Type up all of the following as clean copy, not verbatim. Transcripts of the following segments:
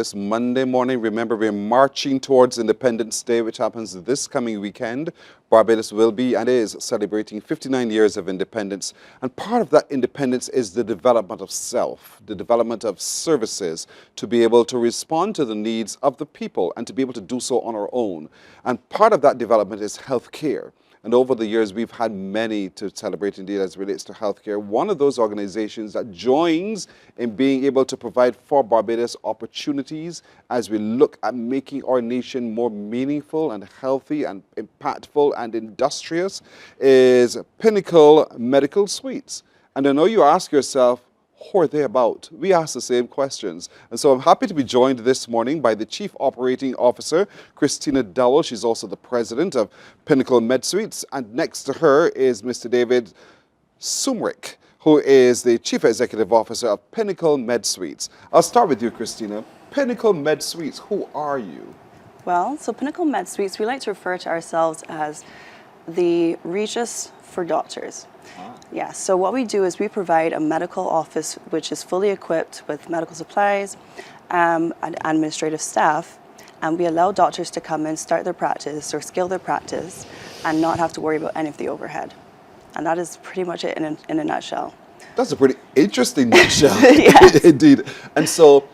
this Monday morning. Remember, we're marching towards Independence Day, which happens this coming weekend. Barbados will be and is celebrating 59 years of independence. And part of that independence is the development of self, the development of services to be able to respond to the needs of the people and to be able to do so on our own. And part of that development is health care. And over the years, we've had many to celebrate indeed as it relates to healthcare. One of those organizations that joins in being able to provide for Barbados opportunities as we look at making our nation more meaningful and healthy and impactful and industrious is Pinnacle Medical Suites. And I know you ask yourself, who are they about? We ask the same questions. And so I'm happy to be joined this morning by the Chief Operating Officer, Christina Dowell. She's also the President of Pinnacle MedSuites. And next to her is Mr. David Sumrick, who is the Chief Executive Officer of Pinnacle MedSuites. I'll start with you, Christina. Pinnacle MedSuites, who are you? Well, so Pinnacle MedSuites, we like to refer to ourselves as the Regis for doctors. Yeah, so what we do is we provide a medical office which is fully equipped with medical supplies and administrative staff, and we allow doctors to come in, start their practice or scale their practice and not have to worry about any of the overhead. And that is pretty much it in a nutshell. That's a pretty interesting nutshell, Yes. indeed. And so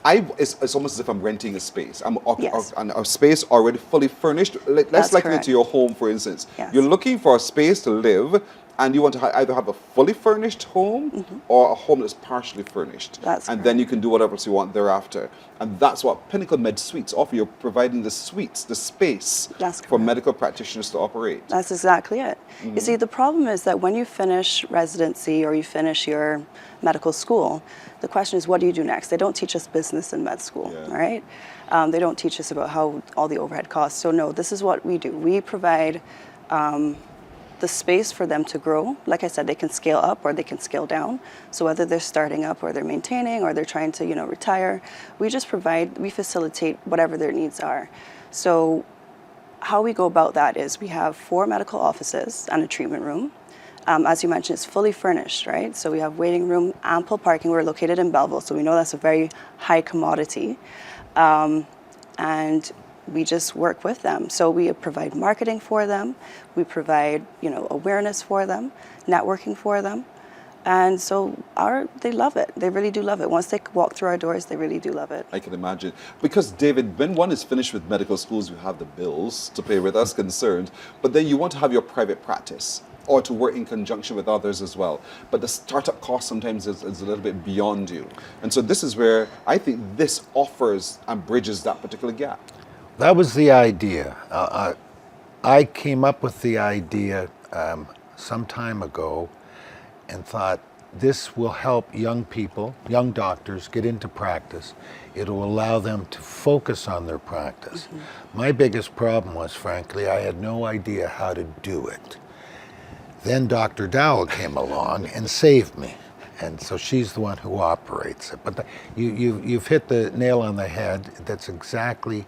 it's almost as if I'm renting a space. Yes. And a space already fully furnished. Let's That's liken it correct. to your home, for instance. Yes. You're looking for a space to live, and you want to either have a fully furnished home or a home that's partially furnished. That's and correct. then you can do whatever else you want thereafter. And that's what Pinnacle Med Suites offer. You're providing the suites, the space That's for correct. medical practitioners to operate. That's exactly it. You see, the problem is that when you finish residency or you finish your medical school, the question is, what do you do next? They don't teach us business in med school, Yeah. all right? They don't teach us about how all the overhead costs. So no, this is what we do. We provide the space for them to grow. Like I said, they can scale up or they can scale down. So whether they're starting up or they're maintaining or they're trying to, retire, we facilitate whatever their needs are. So how we go about that is we have 4 medical offices and a treatment room. As you mentioned, it's fully furnished, right? So we have waiting room, ample parking. We're located in Belleville, so we know that's a very high commodity. And we just work with them. So we provide marketing for them. We provide, awareness for them, networking for them. And so they love it. They really do love it. Once they walk through our doors, they really do love it. I can imagine. Because, David, when one is finished with medical schools, you have the bills to pay with us concerned, but then you want to have your private practice or to work in conjunction with others as well. But the startup cost sometimes is a little bit beyond you. And so this is where I think this offers and bridges that particular gap. That was the idea. I came up with the idea some time ago and thought this will help young people, young doctors, get into practice. It'll allow them to focus on their practice. My biggest problem was, frankly, I had no idea how to do it. Then Dr. Dowell came along and saved me. And so she's the one who operates it. But you've hit the nail on the head. That's exactly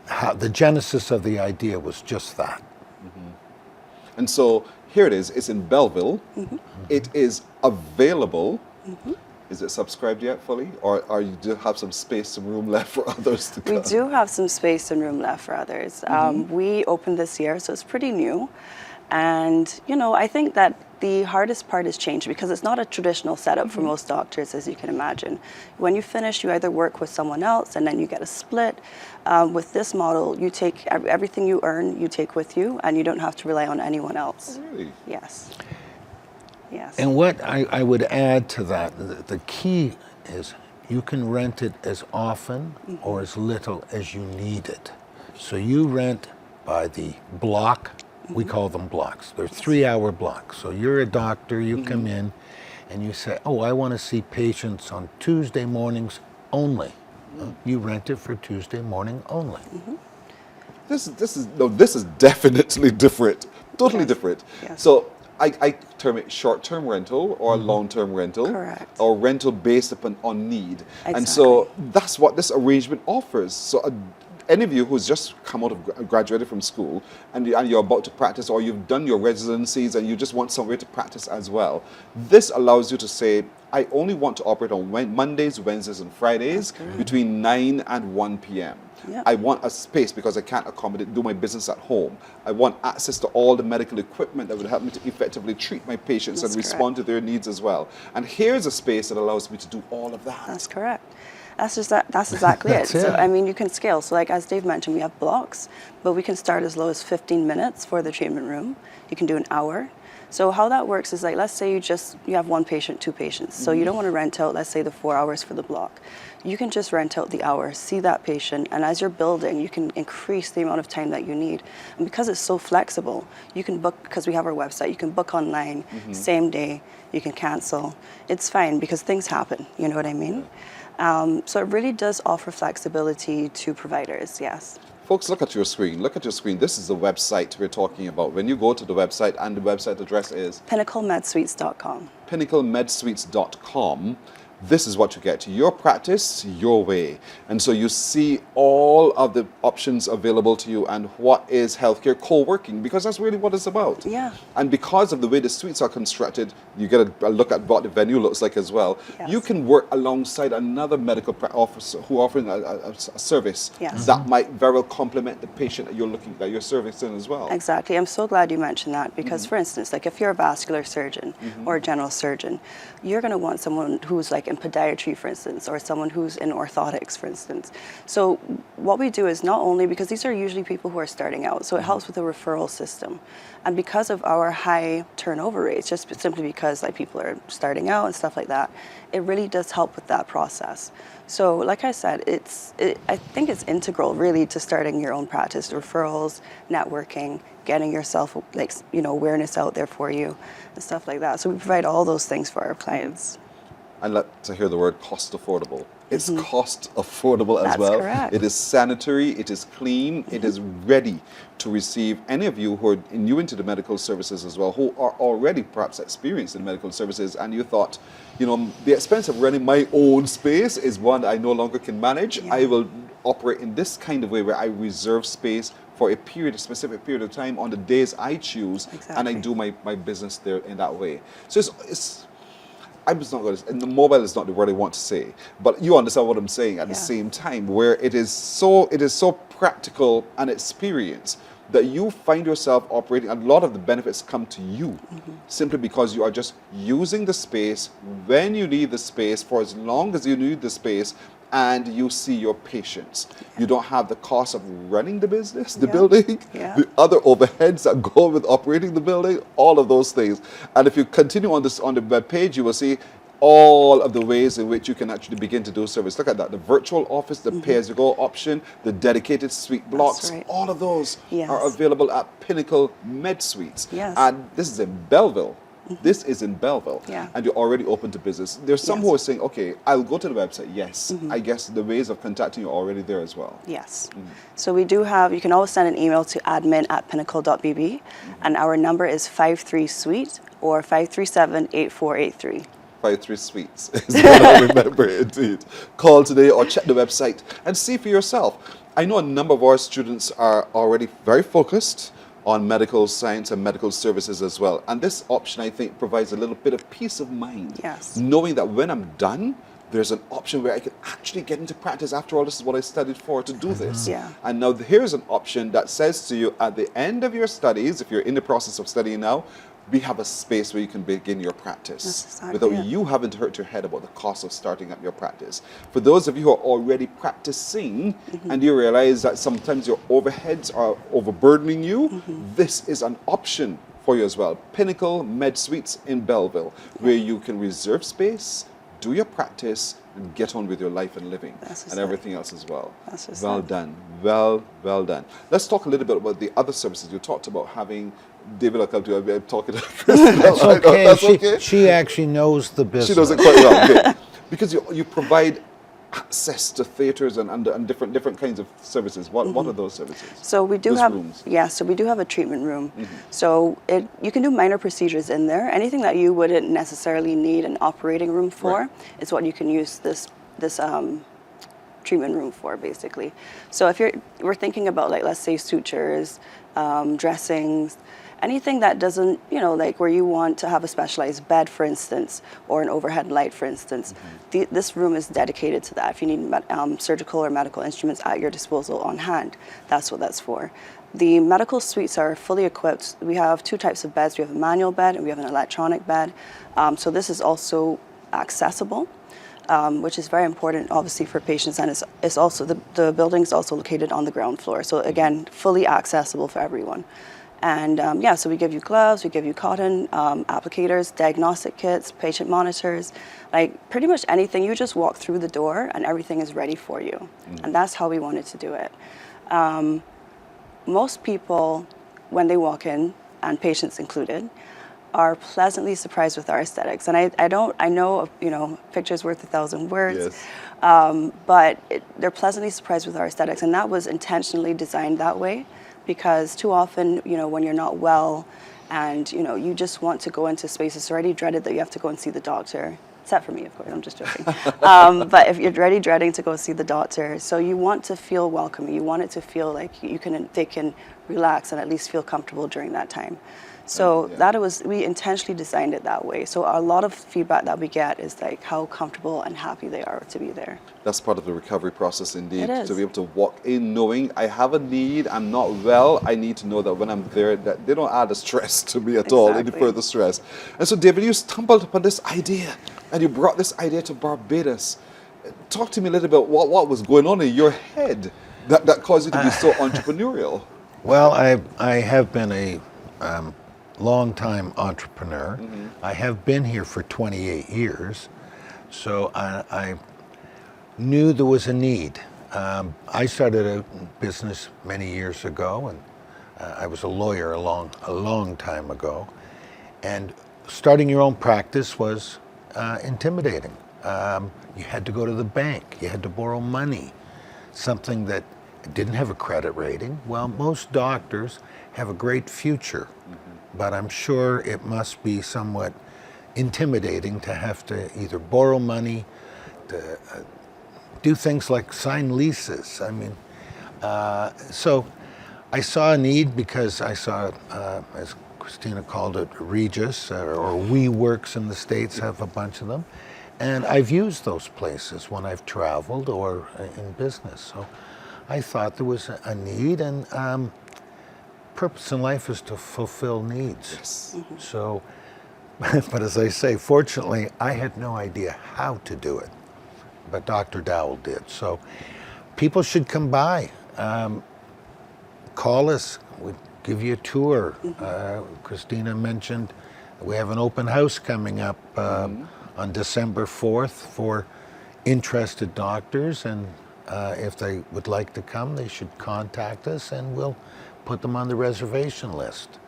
how the genesis of the idea was, just that. And so here it is. It's in Belleville. It is available. Is it subscribed yet fully? Or you do have some space, some room left for others to come? We do have some space and room left for others. We opened this year, so it's pretty new. And, I think that the hardest part is change because it's not a traditional setup for most doctors, as you can imagine. When you finish, you either work with someone else and then you get a split. With this model, you take everything you earn, you take with you, and you don't have to rely on anyone else. Oh, really? Yes. Yes. And what I would add to that, the key is you can rent it as often or as little as you need it. So you rent by the block. We call them blocks. They're 3-hour blocks. So you're a doctor, you come in and you say, oh, I want to see patients on Tuesday mornings only. You rent it for Tuesday morning only. This is definitely different. Totally different. Yes. So I term it short-term rental or long-term rental. Correct. Or rental based on need. And so that's what this arrangement offers. So any of you who's just come out of graduated from school and you're about to practice, or you've done your residencies and you just want somewhere to practice as well, this allows you to say, I only want to operate on Mondays, Wednesdays, and Fridays between 9 and 1 p.m. Yep. I want a space because I can't do my business at home. I want access to all the medical equipment that would help me to effectively treat my patients That's and respond to their needs as well. And here's a space that allows me to do all of that. That's correct. That's exactly it. That's it. So, I mean, you can scale. So, like as Dave mentioned, we have blocks, but we can start as low as 15 minutes for the treatment room. You can do an hour. So how that works is, like, let's say you have one patient, two patients. So you don't want to rent out, let's say, the 4 hours for the block. You can just rent out the hour, see that patient, and as you're building, you can increase the amount of time that you need. And because it's so flexible, you can book, because we have our website, you can book online, same day, you can cancel. It's fine because things happen, you know what I mean? So it really does offer flexibility to providers, yes. Folks, look at your screen. Look at your screen. This is the website we're talking about. When you go to the website, and the website address is PinnacleMedSuites.com. PinnacleMedSuites.com. This is what you get. Your practice, your way. And so you see all of the options available to you and what is healthcare co-working, because that's really what it's about. Yeah. And because of the way the suites are constructed, you get a look at what the venue looks like as well. Yes. You can work alongside another medical officer who offering a service Yes. that might very well complement the patient that you're servicing as well. Exactly. I'm so glad you mentioned that because, for instance, like if you're a vascular surgeon or a general surgeon, you're going to want someone who's like in podiatry, for instance, or someone who's in orthotics, for instance. So what we do is not only, because these are usually people who are starting out, so it helps with the referral system. And because of our high turnover rates, just simply because like people are starting out and stuff like that, it really does help with that process. So like I said, I think it's integral really to starting your own practice, referrals, networking, getting yourself awareness out there for you and stuff like that. So we provide all those things for our clients. I like to hear the word cost affordable. It's cost affordable as That's well. correct. It is sanitary, it is clean, it is ready to receive any of you who are new into the medical services as well, who are already perhaps experienced in medical services, and you thought, the expense of running my own space is one I no longer can manage. Yeah. I will operate in this kind of way where I reserve space for a specific period of time on the days I choose, and I Exactly. do my business there in that way. So it's I'm just not going to, and the mobile is not the word I want to say, but you understand what I'm saying at the same time, where it is so practical and experience that you find yourself operating, a lot of the benefits come to you simply because you are just using the space when you need the space for as long as you need the space, and you see your patients. You don't have the cost of running the business, the building, the other overheads that go with operating the building, all of those things. And if you continue on the web page, you will see all of the ways in which you can actually begin to do service. Look at that, the virtual office, the pay-as-you-go option, the dedicated suite blocks, all of those are available at Pinnacle MedSuites. Yes. And this is in Belleville. This is in Belleville, Yeah. and you're already open to business. There's some who are saying, okay, I'll go to the website. Yes, I guess the ways of contacting you are already there as well. Yes. So we do have, you can always send an email to admin@pinnacle.bb, and our number is 53-SUITE or 537-8483. 53 Suites is what I remember indeed. Call today or check the website and see for yourself. I know a number of our students are already very focused on medical science and medical services as well. And this option, I think, provides a little bit of peace of mind. Yes. Knowing that when I'm done, there's an option where I can actually get into practice. After all, this is what I studied for, to do this. Yeah. And now here's an option that says to you at the end of your studies, if you're in the process of studying now, we have a space where you can begin your practice That's exactly without it. you having to hurt your head about the cost of starting up your practice. For those of you who are already practicing and you realize that sometimes your overheads are overburdening you, this is an option for you as well. Pinnacle MedSuites in Belleville, where you can reserve space, do your practice, and get on with your life and living and everything else as well. Well done. Well done. Let's talk a little bit about the other services. You talked about having David, I'll come to you. I'm talking to Kristen. That's okay. That's okay. She actually knows the business. She knows it quite well. Okay. Because you provide access to theaters and different kinds of services. What are those services? So we do Those have rooms. so we do have a treatment room. So you can do minor procedures in there. Anything that you wouldn't necessarily need an operating room for is what you can use this treatment room for, basically. So if we're thinking about, like, let's say sutures, dressings, anything that doesn't, like where you want to have a specialized bed, for instance, or an overhead light, for instance, this room is dedicated to that. If you need surgical or medical instruments at your disposal on hand, that's what that's for. The medical suites are fully equipped. We have two types of beds. We have a manual bed and we have an electronic bed. So this is also accessible, which is very important, obviously, for patients. And it's also, the building is also located on the ground floor. So again, fully accessible for everyone. And so we give you gloves, we give you cotton applicators, diagnostic kits, patient monitors, like pretty much anything. You just walk through the door and everything is ready for you. And that's how we wanted to do it. Most people, when they walk in, and patients included, are pleasantly surprised with our aesthetics. And I know, picture's worth 1,000 words, yes. But they're pleasantly surprised with our aesthetics. And that was intentionally designed that way, because too often, when you're not well and, you just want to go into spaces, it's already dreaded that you have to go and see the doctor. Except for me, of course, I'm just joking. But if you're already dreading to go see the doctor, so you want to feel welcome. You want it to feel like they can relax and at least feel comfortable during that time. So we intentionally designed it that way. So a lot of feedback that we get is like how comfortable and happy they are to be there. That's part of the recovery process, indeed. It is. To be able to walk in knowing I have a need, I'm not well, I need to know that when I'm there, that they don't add a stress to me at all, any further stress. And so, David, you stumbled upon this idea, and you brought this idea to Barbados. Talk to me a little bit about what was going on in your head that caused you to be so entrepreneurial. Well, I have been a long-time entrepreneur. I have been here for 28 years, so I knew there was a need. I started a business many years ago, and I was a lawyer a long time ago, and starting your own practice was intimidating. You had to go to the bank, you had to borrow money, something that didn't have a credit rating. Well, most doctors have a great future, but I'm sure it must be somewhat intimidating to have to either borrow money, to do things like sign leases. I mean, so I saw a need because I saw, as Christina called it, Regis, or WeWorks in the States have a bunch of them. And I've used those places when I've traveled or in business. So I thought there was a need, and purpose in life is to fulfill needs. Yes. So, but as I say, fortunately, I had no idea how to do it, but Dr. Dowell did. So people should come by, call us, we'd give you a tour. Christina mentioned we have an open house coming up on December 4th for interested doctors, and if they would like to come, they should contact us and we'll put them on the reservation list.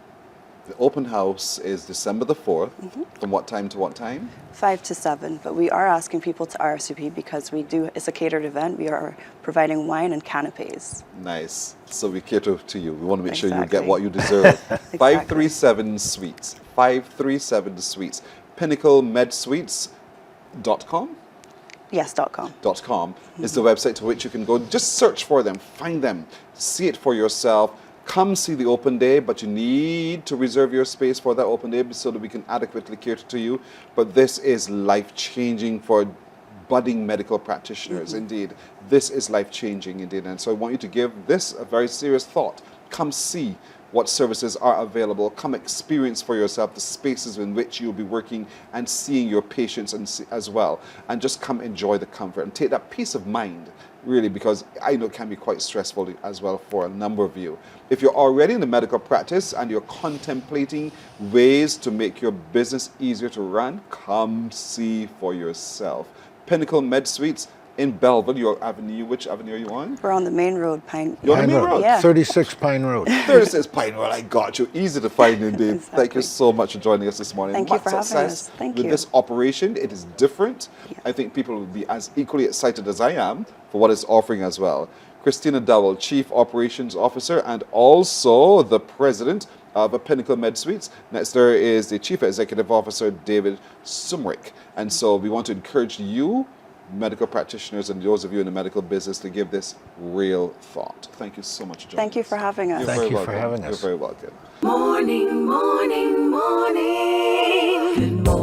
The open house is December the 4th. From what time to what time? 5 to 7, but we are asking people to RSVP because it's a catered event. We are providing wine and canapes. Nice. So we cater to you. We want to make sure you get what you deserve. 537 Suites. 537 Suites. Pinnacle MedSuites.com? Yes, .com. .com is the website to which you can go. Just search for them, find them, see it for yourself. Come see the open day, but you need to reserve your space for that open day so that we can adequately cater to you. But this is life-changing for budding medical practitioners, indeed. This is life-changing, indeed. And so I want you to give this a very serious thought. Come see what services are available. Come experience for yourself the spaces in which you'll be working and seeing your patients as well. And just come enjoy the comfort and take that peace of mind, really, because I know it can be quite stressful as well for a number of you. If you're already in the medical practice and you're contemplating ways to make your business easier to run, come see for yourself. Pinnacle MedSuites in Belleville, your avenue. Which avenue are you on? We're on the main road, Pine. You're on the main road? Yeah. 36 Pine Road. 36 Pine Road, I got you. Easy to find, indeed. Exactly. Thank you so much for joining us this morning. Thank you for having us. Thank with you. this operation. It is different. Yeah. I think people will be as equally excited as I am for what it's offering as well. Christina Dowell, Chief Operations Officer and also the President of Pinnacle MedSuites. Next there is the Chief Executive Officer, David Sumrick. And so we want to encourage you medical practitioners and those of you in the medical business to give this real thought. Thank you so much, John. Thank you for having us. You're Thank very you for welcome. having us. You're very welcome. Morning, morning, morning. Good morning.